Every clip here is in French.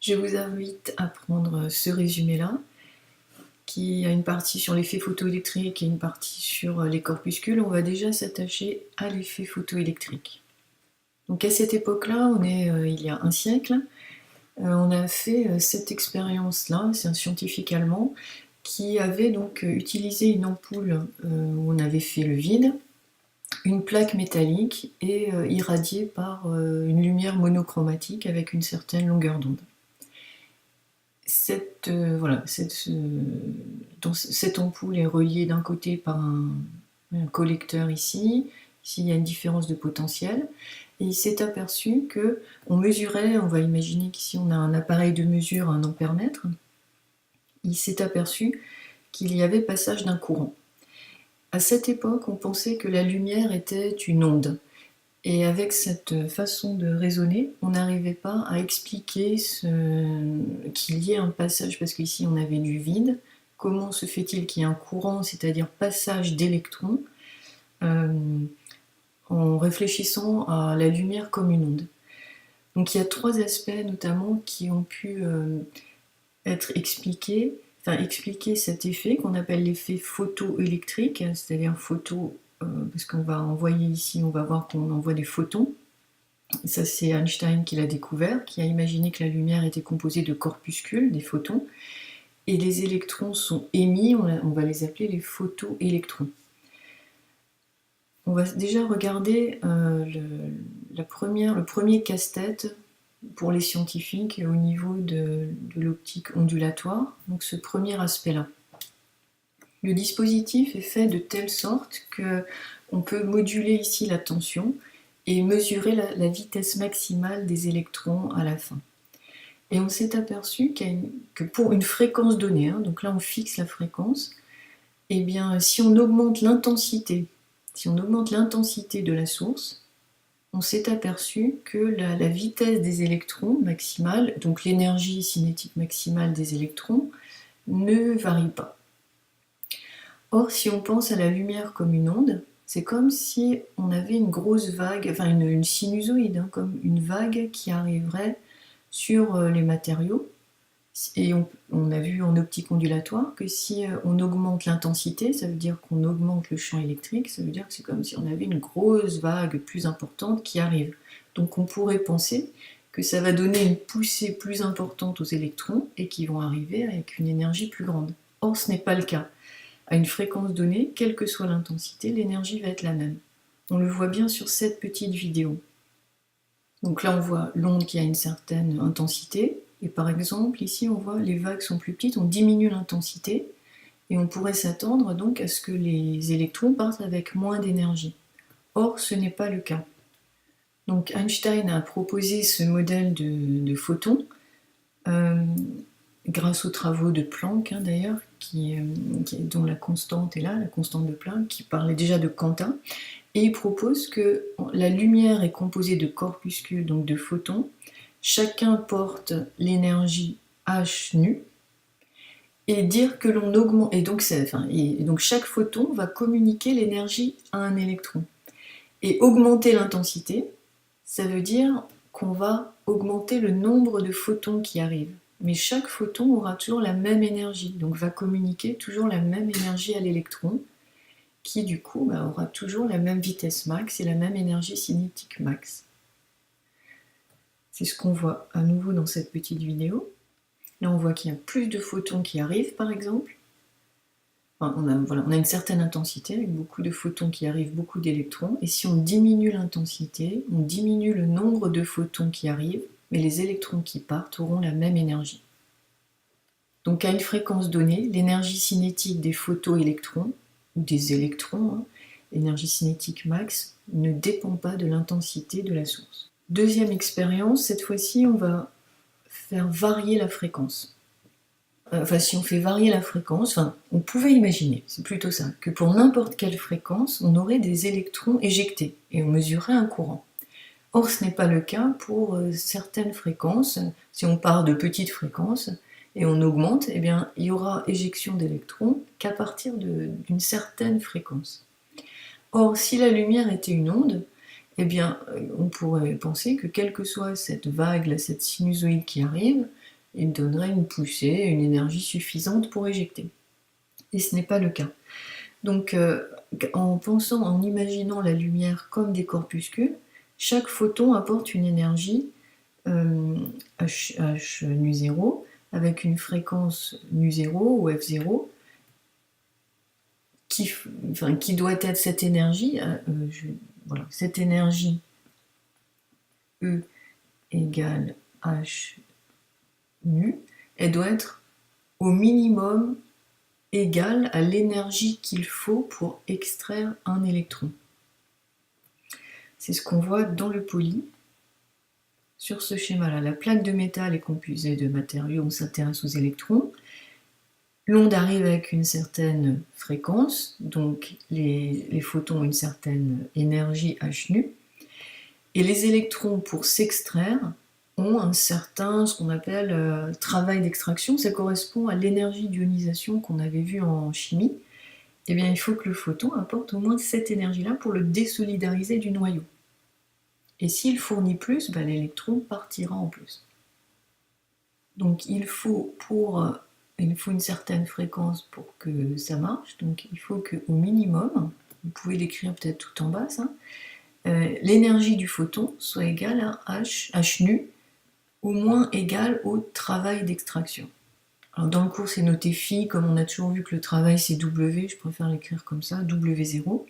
Je vous invite à prendre ce résumé-là, qui a une partie sur l'effet photoélectrique et une partie sur les corpuscules. On va déjà s'attacher à l'effet photoélectrique. Donc à cette époque-là, on est il y a un siècle, on a fait cette expérience-là, c'est un scientifique allemand qui avait donc utilisé une ampoule où on avait fait le vide, une plaque métallique et irradiée par une lumière monochromatique avec une certaine longueur d'onde. Cette ampoule est reliée d'un côté par un collecteur ici. Ici, il y a une différence de potentiel. Et il s'est aperçu que on mesurait, on va imaginer qu'ici on a un appareil de mesure, un ampère-mètre. Il s'est aperçu qu'il y avait passage d'un courant. À cette époque, on pensait que la lumière était une onde. Et avec cette façon de raisonner, on n'arrivait pas à expliquer qu'il y ait un passage, parce qu'ici on avait du vide. Comment se fait-il qu'il y ait un courant, c'est-à-dire passage d'électrons, en réfléchissant à la lumière comme une onde. Donc il y a trois aspects notamment qui ont pu être expliqués, expliquer cet effet qu'on appelle l'effet photoélectrique, c'est-à-dire parce qu'on va envoyer ici, on va voir qu'on envoie des photons. Ça, c'est Einstein qui l'a découvert, qui a imaginé que la lumière était composée de corpuscules, des photons, et les électrons sont émis, on va les appeler les photoélectrons. On va déjà regarder le premier casse-tête pour les scientifiques au niveau de l'optique ondulatoire, donc ce premier aspect-là. Le dispositif est fait de telle sorte qu'on peut moduler ici la tension et mesurer la vitesse maximale des électrons à la fin. Et on s'est aperçu que pour une fréquence donnée, donc là on fixe la fréquence, et bien si on augmente l'intensité de la source, on s'est aperçu que la vitesse des électrons maximale, donc l'énergie cinétique maximale des électrons, ne varie pas. Or, si on pense à la lumière comme une onde, c'est comme si on avait une grosse vague, enfin une sinusoïde, comme une vague qui arriverait sur les matériaux. Et on a vu en optique ondulatoire que si on augmente l'intensité, ça veut dire qu'on augmente le champ électrique, ça veut dire que c'est comme si on avait une grosse vague plus importante qui arrive. Donc on pourrait penser que ça va donner une poussée plus importante aux électrons et qu'ils vont arriver avec une énergie plus grande. Or, ce n'est pas le cas. À une fréquence donnée, quelle que soit l'intensité, l'énergie va être la même. On le voit bien sur cette petite vidéo. Donc là, on voit l'onde qui a une certaine intensité, et par exemple, ici, on voit les vagues sont plus petites, on diminue l'intensité, et on pourrait s'attendre donc à ce que les électrons partent avec moins d'énergie. Or, ce n'est pas le cas. Donc Einstein a proposé ce modèle de photons, grâce aux travaux de Planck d'ailleurs, dont la constante est là, la constante de Planck, qui parlait déjà de quanta, et il propose que la lumière est composée de corpuscules, donc de photons, chacun porte l'énergie h nu, et dire que l'on augmente, et donc chaque photon va communiquer l'énergie à un électron. Et augmenter l'intensité, ça veut dire qu'on va augmenter le nombre de photons qui arrivent. Mais chaque photon aura toujours la même énergie, donc va communiquer toujours la même énergie à l'électron, qui du coup aura toujours la même vitesse max et la même énergie cinétique max. C'est ce qu'on voit à nouveau dans cette petite vidéo. Là on voit qu'il y a plus de photons qui arrivent par exemple. Enfin, on a une certaine intensité avec beaucoup de photons qui arrivent, beaucoup d'électrons, et si on diminue l'intensité, on diminue le nombre de photons qui arrivent, mais les électrons qui partent auront la même énergie. Donc à une fréquence donnée, l'énergie cinétique des photoélectrons, ou des électrons, l'énergie cinétique max, ne dépend pas de l'intensité de la source. Deuxième expérience, cette fois-ci on va faire varier la fréquence. Si on fait varier la fréquence, on pouvait imaginer, c'est plutôt ça, que pour n'importe quelle fréquence, on aurait des électrons éjectés et on mesurerait un courant. Or, ce n'est pas le cas pour certaines fréquences. Si on part de petites fréquences et on augmente, eh bien, il y aura éjection d'électrons qu'à partir d'une certaine fréquence. Or, si la lumière était une onde, eh bien, on pourrait penser que quelle que soit cette vague, cette sinusoïde qui arrive, et donnerait une poussée, une énergie suffisante pour éjecter. Et ce n'est pas le cas. Donc en imaginant la lumière comme des corpuscules, chaque photon apporte une énergie h nu 0 avec une fréquence nu 0 ou f0 qui doit être cette énergie, voilà, cette énergie E égale h nu, elle doit être au minimum égale à l'énergie qu'il faut pour extraire un électron. C'est ce qu'on voit dans le poly. Sur ce schéma-là, la plaque de métal est composée de matériaux, on s'intéresse aux électrons. L'onde arrive avec une certaine fréquence, donc les photons ont une certaine énergie h nu, et les électrons, pour s'extraire, ont un certain, ce qu'on appelle travail d'extraction. Ça correspond à l'énergie d'ionisation qu'on avait vu en chimie. Eh bien, il faut que le photon apporte au moins cette énergie-là pour le désolidariser du noyau. Et s'il fournit plus, l'électron partira en plus. Donc il faut une certaine fréquence pour que ça marche. Donc il faut qu'au minimum, vous pouvez l'écrire peut-être tout en bas, ça, l'énergie du photon soit égale à h nu, au moins égale au travail d'extraction. Alors dans le cours c'est noté phi, comme on a toujours vu que le travail c'est W, je préfère l'écrire comme ça, W0.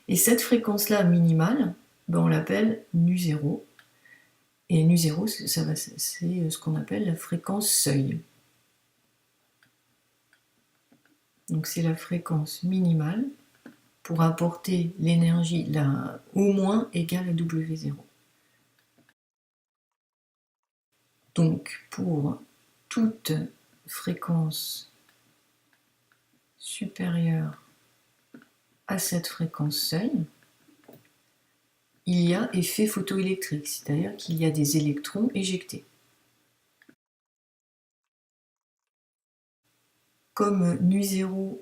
Et cette fréquence-là minimale, on l'appelle nu 0. Et nu 0, c'est ce qu'on appelle la fréquence seuil. Donc c'est la fréquence minimale pour apporter l'énergie au moins égale à W0. Donc pour toute fréquence supérieure à cette fréquence seuil, il y a effet photoélectrique, c'est-à-dire qu'il y a des électrons éjectés. Comme nu 0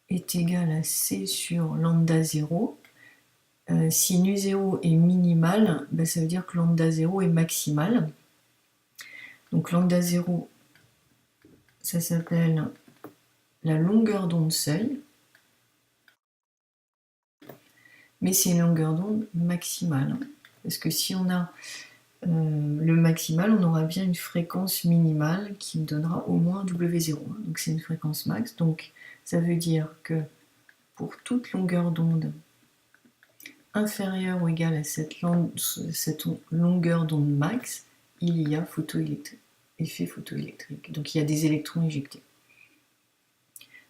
est égal à C sur lambda 0, si nu 0 est minimal, ça veut dire que lambda 0 est maximal. Donc lambda 0, ça s'appelle la longueur d'onde seuil, mais c'est une longueur d'onde maximale. Parce que si on a le maximal, on aura bien une fréquence minimale qui me donnera au moins W0. Donc c'est une fréquence max. Donc ça veut dire que pour toute longueur d'onde inférieure ou égale à cette longueur d'onde max, il y a effet photoélectrique. Donc il y a des électrons éjectés.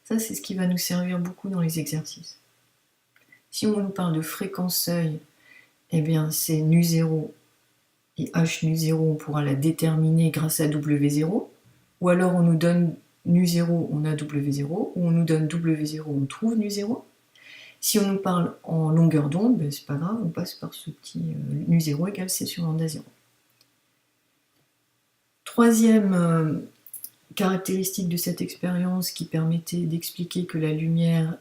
Ça, c'est ce qui va nous servir beaucoup dans les exercices. Si on nous parle de fréquence seuil, eh bien c'est nu 0 et h nu 0, on pourra la déterminer grâce à W0, ou alors on nous donne nu 0, on a W0, ou on nous donne W0, on trouve nu 0. Si on nous parle en longueur d'onde, c'est pas grave, on passe par ce petit nu 0 égale C sur lambda 0. Troisième caractéristique de cette expérience qui permettait d'expliquer que la lumière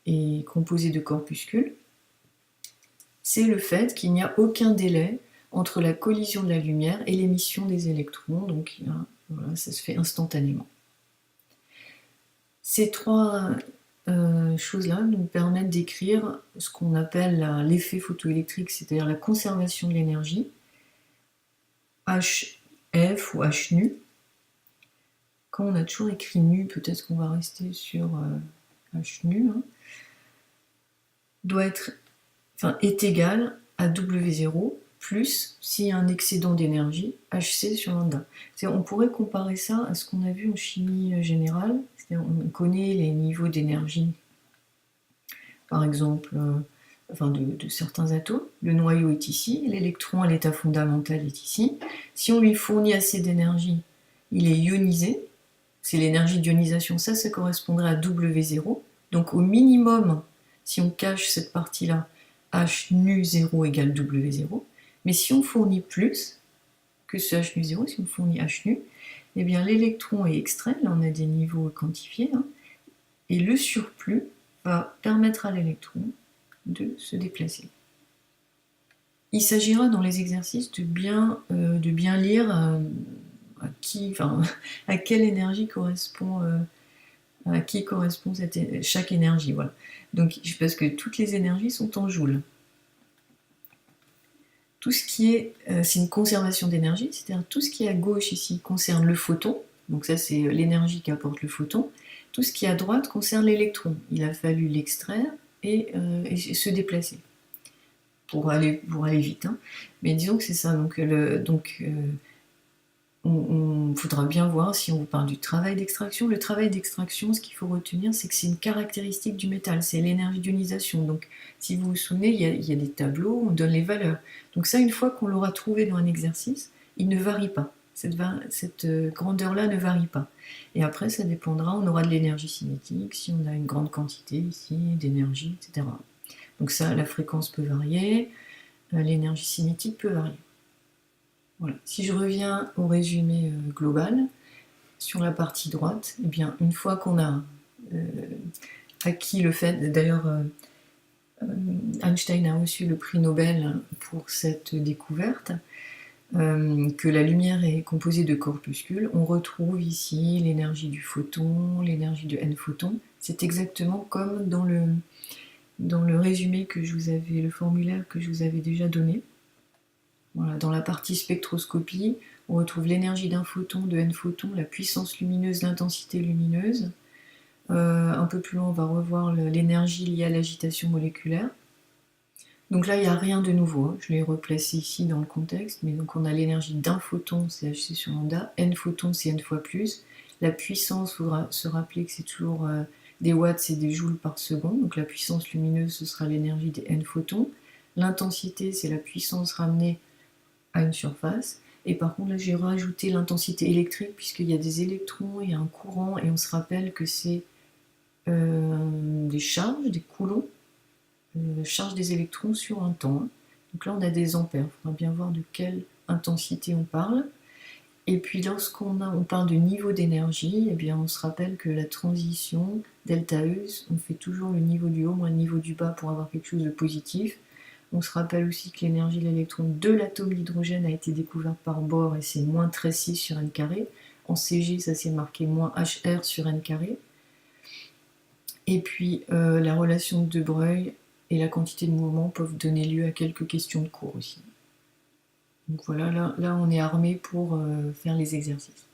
est composée de corpuscules, c'est le fait qu'il n'y a aucun délai entre la collision de la lumière et l'émission des électrons, donc voilà, ça se fait instantanément. Ces trois choses-là nous permettent d'écrire ce qu'on appelle l'effet photoélectrique, c'est-à-dire la conservation de l'énergie, HF ou H nu. Quand on a toujours écrit nu, peut-être qu'on va rester sur H nu, est égal à W0 plus, s'il y a un excédent d'énergie, HC sur lambda. On pourrait comparer ça à ce qu'on a vu en chimie générale, c'est-à-dire on connaît les niveaux d'énergie, par exemple, de certains atomes. Le noyau est ici, l'électron à l'état fondamental est ici. Si on lui fournit assez d'énergie, il est ionisé. C'est l'énergie d'ionisation, ça correspondrait à W0. Donc au minimum, si on cache cette partie-là, H nu 0 égale W0. Mais si on fournit plus que ce H nu 0, si on fournit H nu, eh bien l'électron est extrait, là on a des niveaux quantifiés, et le surplus va permettre à l'électron de se déplacer. Il s'agira dans les exercices de bien lire à quelle énergie correspond, à qui correspond chaque énergie, voilà. Donc, parce que toutes les énergies sont en joules. Tout ce qui est, c'est une conservation d'énergie, c'est-à-dire tout ce qui est à gauche ici concerne le photon, donc ça c'est l'énergie qu'apporte le photon. Tout ce qui est à droite concerne l'électron. Il a fallu l'extraire et se déplacer pour aller vite, hein. Mais disons que c'est ça. Donc, on faudra bien voir si on vous parle du travail d'extraction. Le travail d'extraction, ce qu'il faut retenir, c'est que c'est une caractéristique du métal, c'est l'énergie d'ionisation. Donc, si vous vous souvenez, il y a des tableaux, on donne les valeurs. Donc ça, une fois qu'on l'aura trouvé dans un exercice, il ne varie pas. Cette grandeur-là ne varie pas. Et après, ça dépendra, on aura de l'énergie cinétique, si on a une grande quantité ici, d'énergie, etc. Donc ça, la fréquence peut varier, l'énergie cinétique peut varier. Voilà. Si je reviens au résumé global, sur la partie droite, eh bien, une fois qu'on a acquis le fait, d'ailleurs Einstein a reçu le prix Nobel pour cette découverte, que la lumière est composée de corpuscules, on retrouve ici l'énergie du photon, l'énergie de n photons. C'est exactement comme dans le résumé que je vous avais, le formulaire que je vous avais déjà donné. Voilà, dans la partie spectroscopie, on retrouve l'énergie d'un photon, de n photons, la puissance lumineuse, l'intensité lumineuse. Un peu plus loin, on va revoir l'énergie liée à l'agitation moléculaire. Donc là, il n'y a rien de nouveau, hein. Je l'ai replacé ici dans le contexte, mais donc on a l'énergie d'un photon, c'est hc sur lambda, n photons, c'est n fois plus. La puissance, il faudra se rappeler que c'est toujours des watts, c'est des joules par seconde, donc la puissance lumineuse, ce sera l'énergie des n photons. L'intensité, c'est la puissance ramenée à une surface. Et par contre, là, j'ai rajouté l'intensité électrique, puisqu'il y a des électrons, il y a un courant, et on se rappelle que c'est des charges, des coulombs, charge des électrons sur un temps, hein. Donc là, on a des ampères. Il faudra bien voir de quelle intensité on parle. Et puis, lorsqu'on parle de niveau d'énergie, eh bien, on se rappelle que la transition, delta E, on fait toujours le niveau du haut moins le niveau du bas pour avoir quelque chose de positif. On se rappelle aussi que l'énergie de l'électron de l'atome d'hydrogène a été découverte par Bohr et c'est moins 13,6 sur n carré. En Cg, ça s'est marqué moins HR sur n carré. Et puis, la relation de De Broglie et la quantité de mouvement peuvent donner lieu à quelques questions de cours aussi. Donc voilà, là on est armé pour faire les exercices.